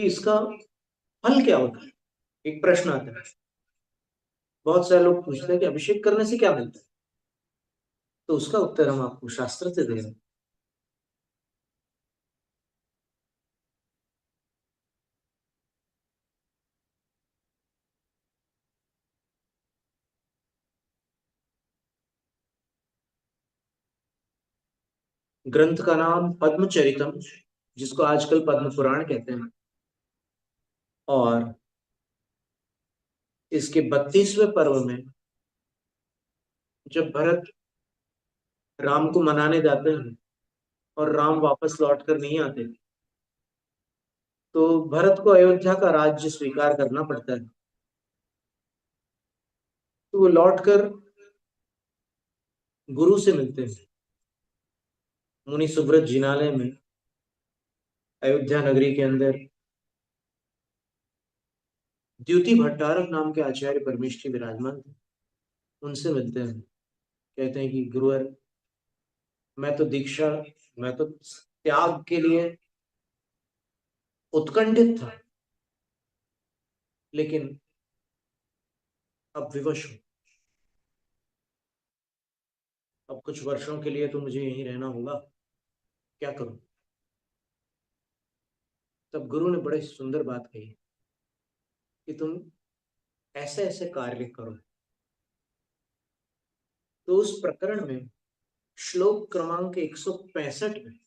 कि इसका फल क्या होता है। एक प्रश्न आता है, बहुत सारे लोग पूछते हैं कि अभिषेक करने से क्या मिलता है। तो उसका उत्तर हम आपको शास्त्र से दे रहे हैं। ग्रंथ का नाम पद्मचरितम, जिसको आजकल पद्म पुराण कहते हैं। और इसके 32वें पर्व में जब भरत राम को मनाने जाते हैं और राम वापस लौट कर नहीं आते, तो भरत को अयोध्या का राज्य स्वीकार करना पड़ता है। तो वो लौटकर गुरु से मिलते हैं मुनि सुब्रत जिनालय में, अयोध्या नगरी के अंदर। द्युति भट्टारक नाम के आचार्य परमेष्ठी विराजमान थे। उनसे मिलते हैं, कहते हैं कि गुरुवर, मैं तो दीक्षा, मैं तो त्याग के लिए उत्कंठित था, लेकिन अब विवश हूं। अब कुछ वर्षों के लिए तो मुझे यहीं रहना होगा, क्या करूं। तब गुरु ने बड़े सुंदर बात कही कि तुम ऐसे ऐसे कार्य करो। तो उस प्रकरण में श्लोक क्रमांक 165 में,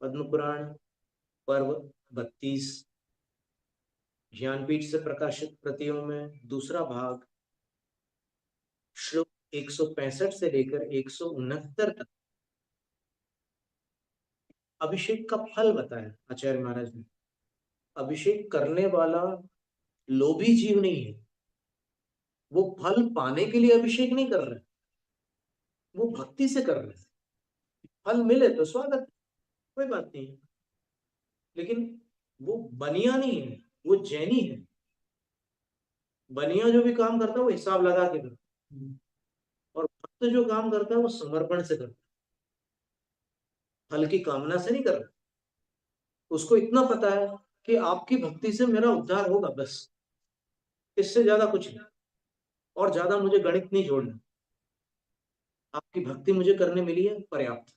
पद्म पुराण पर्व 32, ज्ञानपीठ से प्रकाशित प्रतियों में दूसरा भाग, श्लोक 165 से लेकर 169 तक अभिषेक का फल बताया आचार्य महाराज ने। अभिषेक करने वाला लोभी जीव नहीं है। वो फल पाने के लिए अभिषेक नहीं कर रहे, वो भक्ति से कर रहे। फल मिले तो स्वागत, कोई बात नहीं है। लेकिन वो बनिया नहीं है, वो जैनी है। बनिया जो भी काम करता है वो हिसाब लगा के करता है, और भक्त जो काम करता है वो समर्पण से करता है, फल की कामना से नहीं कर रहा। उसको इतना पता है कि आपकी भक्ति से मेरा उद्धार होगा, बस इससे ज्यादा कुछ नहीं, और ज्यादा मुझे गणित नहीं जोड़ना। आपकी भक्ति मुझे करने मिली है, पर्याप्त।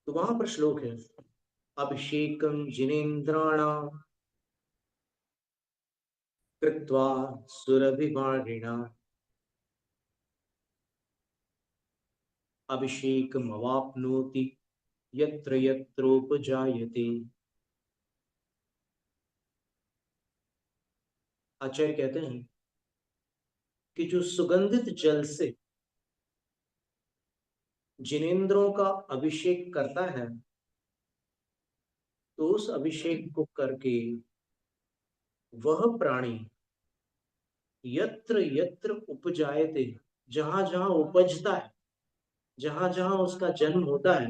तो वहां पर श्लोक है, अभिषेकम जिनेन्द्राणाम कृत्वा सुरभिमाणिना अभिषेकमवाप्नोति यत्र यत्रोपजायते। आचार्य कहते हैं कि जो सुगंधित जल से जिनेंद्रों का अभिषेक करता है, तो उस अभिषेक को करके वह प्राणी यत्र यत्र उपजायते, जहां जहां उपजता है, जहां जहां उसका जन्म होता है,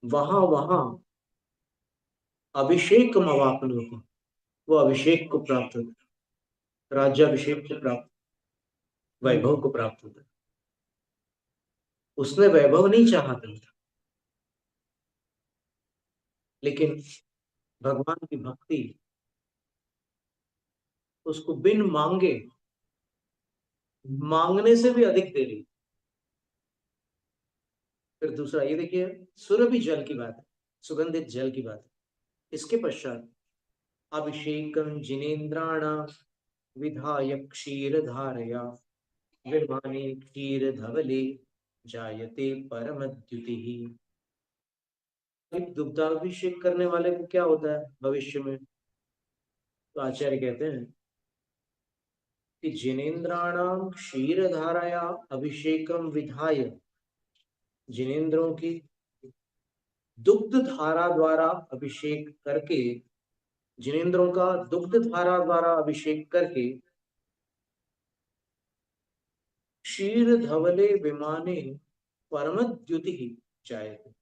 वहां वहां अभिषेक मवाप्नोति, वो अभिषेक को प्राप्त होता है, राज्याभिषेक को प्राप्त, वैभव को प्राप्त होता है। उसने वैभव नहीं चाहा था, लेकिन भगवान की भक्ति उसको बिन मांगे, मांगने से भी अधिक दे रही। फिर दूसरा ये देखिए, सुरभि जल की बात है, सुगंधित जल की बात है। इसके पश्चात अभिषेकम जिनेन्द्राणाम विधाय क्षीर धारया विमाने क्षीर धवले जायते परमद्युति। दुग्धाभिषेक करने वाले को क्या होता है भविष्य में। तो आचार्य कहते हैं कि जिनेन्द्राणाम क्षीर धाराया अभिषेकम विधाय, जिनेन्द्रों की दुग्ध धारा द्वारा अभिषेक करके, जिनेन्द्रों का दुग्ध धारा द्वारा अभिषेक करके क्षीर धवले विमाने परमद्युति जायते,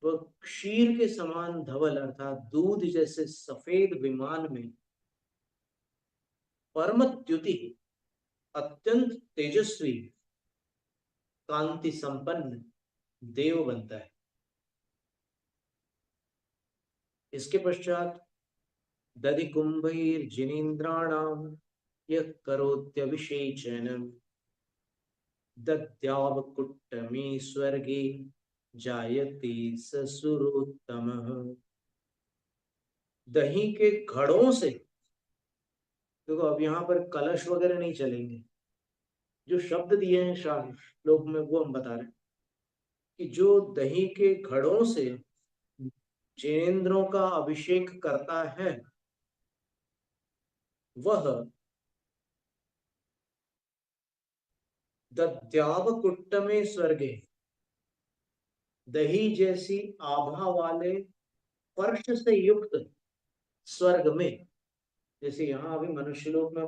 वह क्षीर के समान धवल अर्थात दूध जैसे सफेद विमान में परमद्युति, अत्यंत तेजस्वी, कांति संपन्न देव बनता है। इसके पश्चात दधि कुंभैर जिनेन्द्राणाम यः करोत्यभिषेचनम् दद्यावकुट्टमे स्वर्गे जायते ससुरोत्तमः। दही के घड़ों से, देखो अब यहाँ पर कलश वगैरह नहीं चलेंगे, जो शब्द दिए हैं श्लोक में वो हम बता रहे हैं कि जो दही के घड़ों से जिनेंद्रों का अभिषेक करता है वह दद्यावकुट्ट में स्वर्गे, दही जैसी आभा वाले फर्श से युक्त स्वर्ग में, जैसे यहाँ अभी मनुष्य लोक में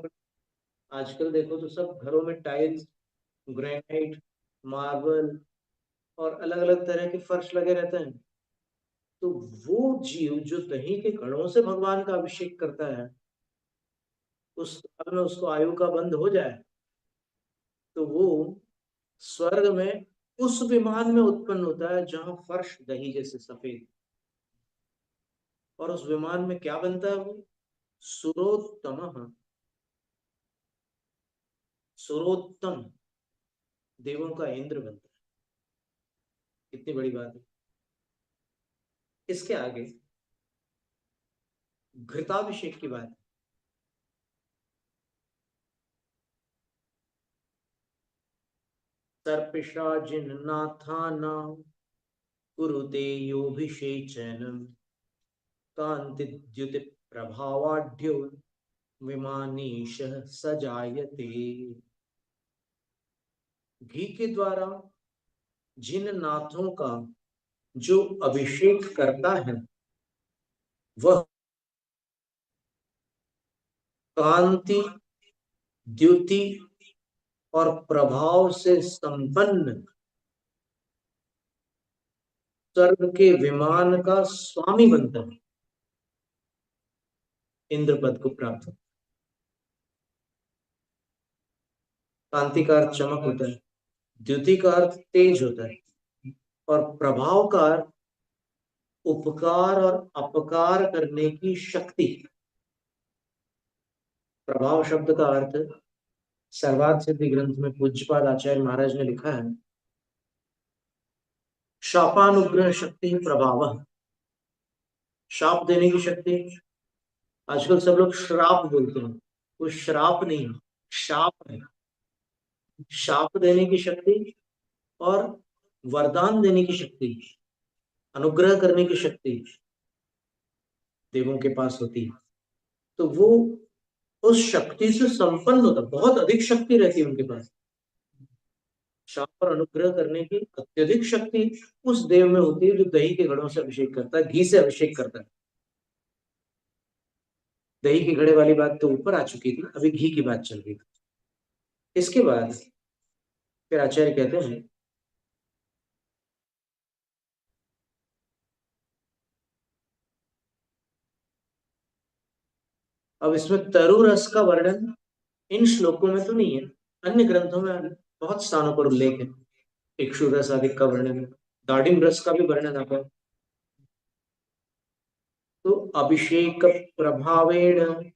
आजकल देखो तो सब घरों में टाइल्स, ग्रेनाइट, मार्बल और अलग अलग तरह के फर्श लगे रहते हैं। तो वो जीव जो दही के घड़ों से भगवान का अभिषेक करता है, उस काल में उसको आयु का बंध हो जाए तो वो स्वर्ग में उस विमान में उत्पन्न होता है जहां फर्श दही जैसे सफेद, और उस विमान में क्या बनता है वो? सुरोत्तम, सुरोत्तम देवों का इंद्र बनता है। कितनी बड़ी बात है। इसके आगे घृताभिषेक की बात है। सर्पिषा जिन्नाथानां कुरुते योभिषेचनम् कांतिद्युति प्रभावाढ्यो विमानीशः सजायते। घी के द्वारा जिन नाथों का जो अभिषेक करता है वह कांति, द्युति और प्रभाव से संपन्न स्वर्ग के विमान का स्वामी बनता है, इंद्र पद को प्राप्त। कांति का अर्थ चमक होता है, द्युति का अर्थ तेज होता है, और प्रभाव का अर्थ उपकार और अपकार करने की शक्ति। प्रभाव शब्द का अर्थ सर्वार्थ सिद्धि ग्रंथ में पूज्यपाद आचार्य महाराज ने लिखा है, शापानुग्रह शक्ति प्रभाव, शाप देने की शक्ति। आजकल सब लोग श्राप बोलते हैं, वो श्राप नहीं, शाप है। शाप देने की शक्ति और वरदान देने की शक्ति, अनुग्रह करने की शक्ति देवों के पास होती है। तो वो उस शक्ति से संपन्न होता, बहुत अधिक शक्ति रहती है उनके पास। शाप और अनुग्रह करने की अत्यधिक शक्ति उस देव में होती है जो दही के घड़ों से अभिषेक करता है, घी से अभिषेक करता है। दही के घड़े वाली बात तो ऊपर आ चुकी थी, अभी घी की बात चल रही थी। इसके बाद फिर आचार्य कहते हैं, अब इसमें तरु रस का वर्णन इन श्लोकों में तो नहीं है, अन्य ग्रंथों में बहुत स्थानों पर उल्लेख है। इक्षु रस आदि का वर्णन है, दाडिम रस का भी वर्णन आता है। तो अभिषेक प्रभावेण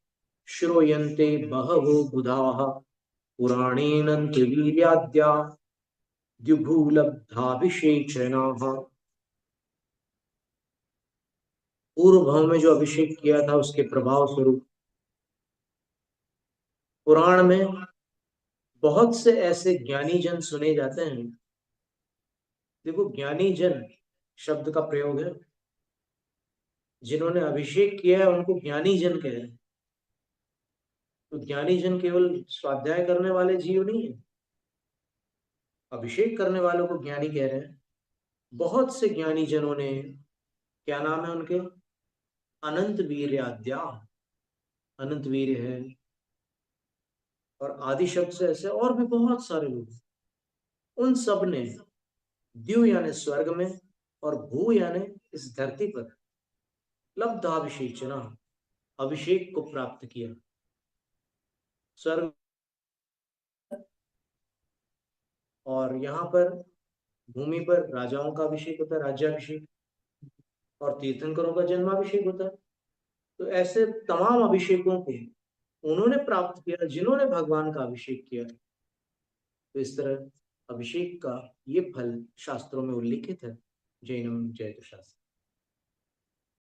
श्रूयन्ते बहवो बुधाः पुराणेनन्त्रवीर्याद्या द्युभूलब्धाभिषेचनाः। पूर्व भाव में जो अभिषेक किया था उसके प्रभाव स्वरूप पुराण में बहुत से ऐसे ज्ञानी जन सुने जाते हैं। देखो ज्ञानी जन शब्द का प्रयोग है, जिन्होंने अभिषेक किया है उनको ज्ञानी जन कह रहे हैं। तो ज्ञानी जन केवल स्वाध्याय करने वाले जीव नहीं है, अभिषेक करने वालों को ज्ञानी कह रहे हैं। बहुत से ज्ञानी जनों ने, क्या नाम है उनके? अनंत वीर आद्या, अनंत वीर है, और आदि शब्द से ऐसे और भी बहुत सारे लोग, उन सब ने द्यु यानी स्वर्ग में और भू यानी इस धरती पर लब्धाभिषेचना, अभिषेक को प्राप्त किया। स्वर्ग और यहाँ पर भूमि पर राजाओं का अभिषेक होता है, राज्याभिषेक। और तीर्थंकरों का जन्माभिषेक होता है। तो ऐसे तमाम अभिषेकों को उन्होंने प्राप्त किया जिन्होंने भगवान का अभिषेक किया। तो इस तरह अभिषेक का ये फल शास्त्रों में उल्लिखित है। जैनम जयतु शास्त्र।